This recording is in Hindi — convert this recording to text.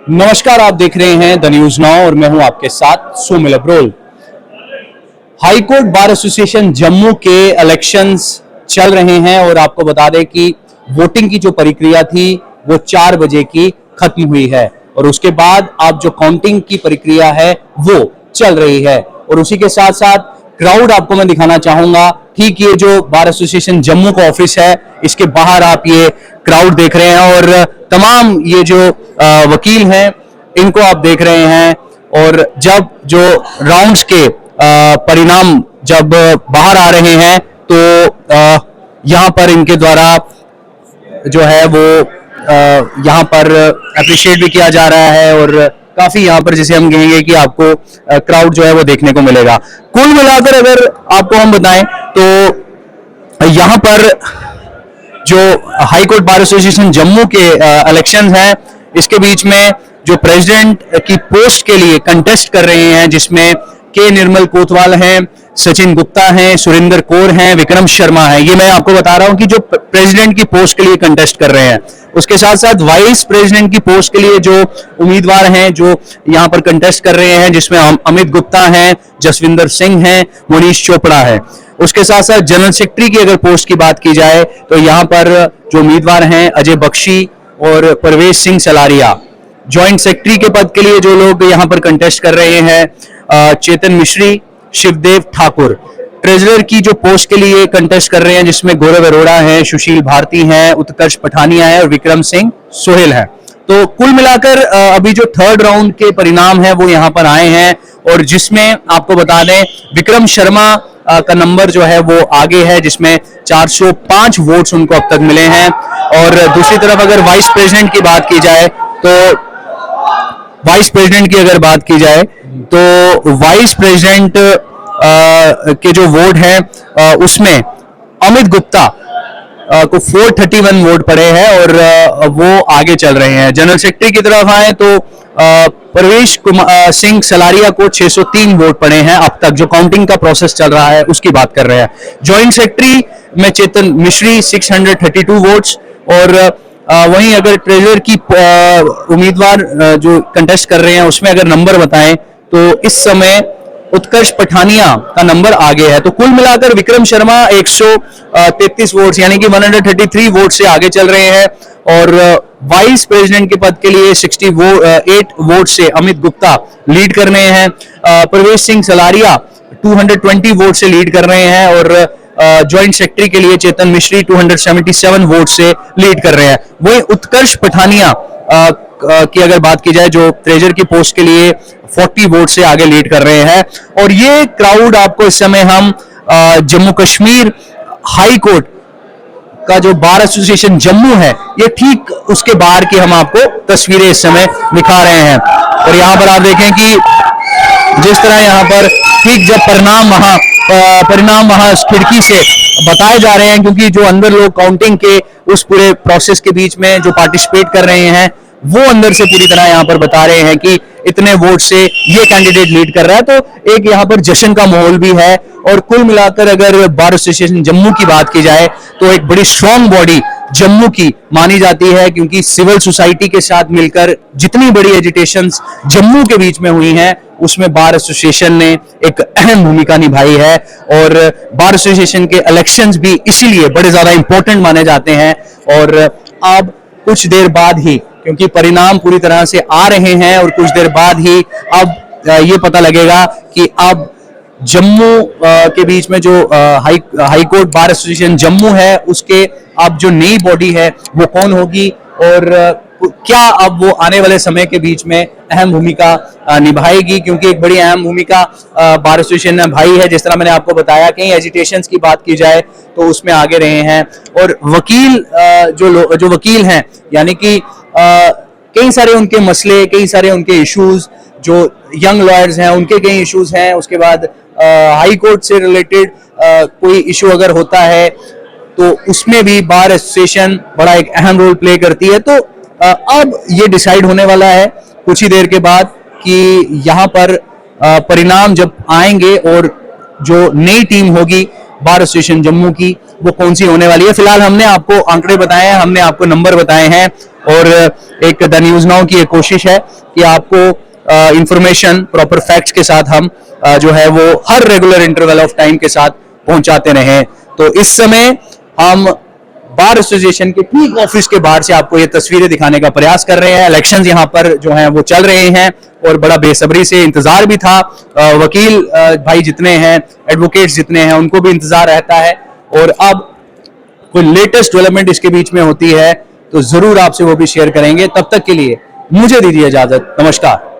नमस्कार, आप देख रहे हैं द न्यूज नाउ और मैं हूं आपके साथ Somil Abrol. High court bar association Jammu के इलेक्शंस चल रहे हैं और आपको बता दें कि वोटिंग की जो प्रक्रिया थी वो 4 बजे की खत्म हुई है और उसके बाद अब जो काउंटिंग की प्रक्रिया है वो चल रही है। और उसी के साथ साथ क्राउड आपको मैं दिखाना चाहूंगा। ठीक ये जो बार एसोसिएशन जम्मू का ऑफिस है, इसके बाहर आप ये क्राउड देख रहे हैं और तमाम ये जो वकील हैं इनको आप देख रहे हैं। और जब जो राउंड्स के परिणाम जब बाहर आ रहे हैं तो यहाँ पर इनके द्वारा जो है वो यहाँ पर अप्रिशिएट भी किया जा रहा है और काफी यहाँ पर जैसे हम कहेंगे कि आपको क्राउड जो है वो देखने को मिलेगा। कुल मिलाकर अगर आपको हम बताएं तो यहाँ पर जो high court bar association Jammu के इलेक्शंस हैं, इसके बीच में जो प्रेसिडेंट की पोस्ट के लिए कंटेस्ट कर रहे हैं, जिसमें के निर्मल कोतवाल हैं, सचिन गुप्ता हैं, सुरेंद्र कौर हैं, विक्रम शर्मा है। ये मैं आपको बता रहा हूं कि जो प्रेसिडेंट की पोस्ट के लिए कंटेस्ट कर रहे हैं। उसके साथ साथ वाइस प्रेसिडेंट की पोस्ट के लिए जो उम्मीदवार हैं जो यहाँ पर कंटेस्ट कर रहे हैं, जिसमें अमित गुप्ता हैं, जसविंदर सिंह हैं, मनीष चोपड़ा है। उसके साथ साथ जनरल सेक्रेटरी की अगर पोस्ट की बात की जाए तो यहाँ पर जो उम्मीदवार हैं अजय बख्शी और परवेश सिंह सलारिया। ज्वाइंट सेक्रेटरी के पद के लिए जो लोग यहाँ पर कंटेस्ट कर रहे हैं, चेतन मिश्री, शिवदेव ठाकुर। ट्रेजरर की जो पोस्ट के लिए कंटेस्ट कर रहे हैं, जिसमें गौरव अरोड़ा है, सुशील भारती हैं, उत्कर्ष पठानिया है और विक्रम सिंह सोहेल है। तो कुल मिलाकर अभी जो थर्ड राउंड के परिणाम है वो यहाँ पर आए हैं और जिसमें आपको बता दें विक्रम शर्मा का नंबर जो है वो आगे है, जिसमें 405 वोट्स उनको अब तक मिले हैं। और दूसरी तरफ अगर वाइस प्रेसिडेंट की बात की जाए तो वाइस प्रेसिडेंट की अगर बात की जाए तो वाइस प्रेसिडेंट के जो वोट हैं उसमें अमित गुप्ता को 431 वोट पड़े हैं और वो आगे चल रहे हैं। जनरल सेक्रेटरी की तरफ आए तो परवेश सिंह सलारिया को 603 वोट पड़े हैं अब तक, जो काउंटिंग का प्रोसेस चल रहा है उसकी बात कर रहे हैं। ज्वाइंट सेक्रेटरी में चेतन मिश्री 632 वोट्स और वहीं अगर ट्रेजरर की उम्मीदवार जो कंटेस्ट कर रहे हैं उसमें अगर नंबर बताएं तो इस समय उत्कर्ष पठानिया का नंबर आगे है। तो कुल मिलाकर विक्रम शर्मा 133 वोट्स यानी कि 133 वोट से आगे चल रहे हैं और वाइस प्रेसिडेंट के पद के लिए 68 वोट से अमित गुप्ता लीड कर रहे हैं। परवेश सिंह सलारिया 220 वोट से लीड कर रहे हैं और ज्वाइंट सेक्रेटरी के लिए चेतन मिश्री 277 वोट से लीड कर रहे हैं। वही उत्कर्ष पठानिया की अगर बात की जाए जो ट्रेजर की पोस्ट के लिए 40 वोट से आगे लीड कर रहे हैं। और ये क्राउड आपको इस समय हम जम्मू कश्मीर हाई कोर्ट का जो बार एसोसिएशन जम्मू है, ये ठीक उसके बाहर की हम आपको तस्वीरें इस समय दिखा रहे हैं। और यहाँ पर आप देखें कि जिस तरह यहाँ पर ठीक जब परिणाम वहां खिड़की से बताए जा रहे हैं, क्योंकि जो अंदर लोग काउंटिंग के उस पूरे प्रोसेस के बीच में जो पार्टिसिपेट कर रहे हैं वो अंदर से पूरी तरह यहाँ पर बता रहे हैं कि इतने वोट से ये कैंडिडेट लीड कर रहा है। तो एक यहाँ पर जश्न का माहौल भी है। और कुल मिलाकर अगर बार एसोसिएशन जम्मू की बात की जाए तो एक बड़ी स्ट्रांग बॉडी जम्मू की मानी जाती है, क्योंकि सिविल सोसाइटी के साथ मिलकर जितनी बड़ी एजिटेशंस जम्मू के बीच में हुई हैं उसमें बार एसोसिएशन ने एक अहम भूमिका निभाई है। और बार एसोसिएशन के इलेक्शंस भी इसीलिए बड़े ज्यादा इंपॉर्टेंट माने जाते हैं। और अब कुछ देर बाद ही, क्योंकि परिणाम पूरी तरह से आ रहे हैं और कुछ देर बाद ही अब ये पता लगेगा कि अब जम्मू के बीच में जो high court bar association Jammu है उसके अब जो नई बॉडी है वो कौन होगी और क्या अब वो आने वाले समय के बीच में अहम भूमिका निभाएगी, क्योंकि एक बड़ी अहम भूमिका बार एसोसिएशन ने निभाई है। जिस तरह मैंने आपको बताया, कहीं एजिटेशंस की बात की जाए तो उसमें आगे रहे हैं। और वकील जो वकील हैं, यानी कि कई सारे उनके मसले, कई सारे उनके इश्यूज, जो यंग लॉयर्स हैं उनके कई इश्यूज हैं। उसके बाद हाई कोर्ट से रिलेटेड कोई इशू अगर होता है तो उसमें भी बार एसोसिएशन बड़ा एक अहम रोल प्ले करती है। तो अब ये डिसाइड होने वाला है कुछ ही देर के बाद कि यहाँ पर परिणाम जब आएंगे और जो नई टीम होगी बार एसोसिएशन जम्मू की वो कौन सी होने वाली है। फिलहाल हमने आपको आंकड़े बताए हैं, हमने आपको नंबर बताए हैं और एक द न्यूज नाउ की एक कोशिश है कि आपको इंफॉर्मेशन प्रॉपर फैक्ट्स के साथ हम जो है वो हर रेगुलर इंटरवल ऑफ टाइम के साथ पहुंचाते रहे। तो इस समय हम बार एसोसिएशन के ठीक ऑफिस के बाहर से आपको ये तस्वीरें दिखाने का प्रयास कर रहे हैं। इलेक्शंस यहाँ पर जो हैं वो चल रहे हैं और बड़ा बेसब्री से इंतजार भी था। वकील भाई जितने हैं, एडवोकेट्स जितने हैं, उनको भी इंतजार रहता है और अब कोई लेटेस्ट डेवलपमेंट इसके बीच में होती है तो जरूर आपसे वो भी शेयर करेंगे। तब तक के लिए मुझे दीजिए इजाजत। नमस्कार।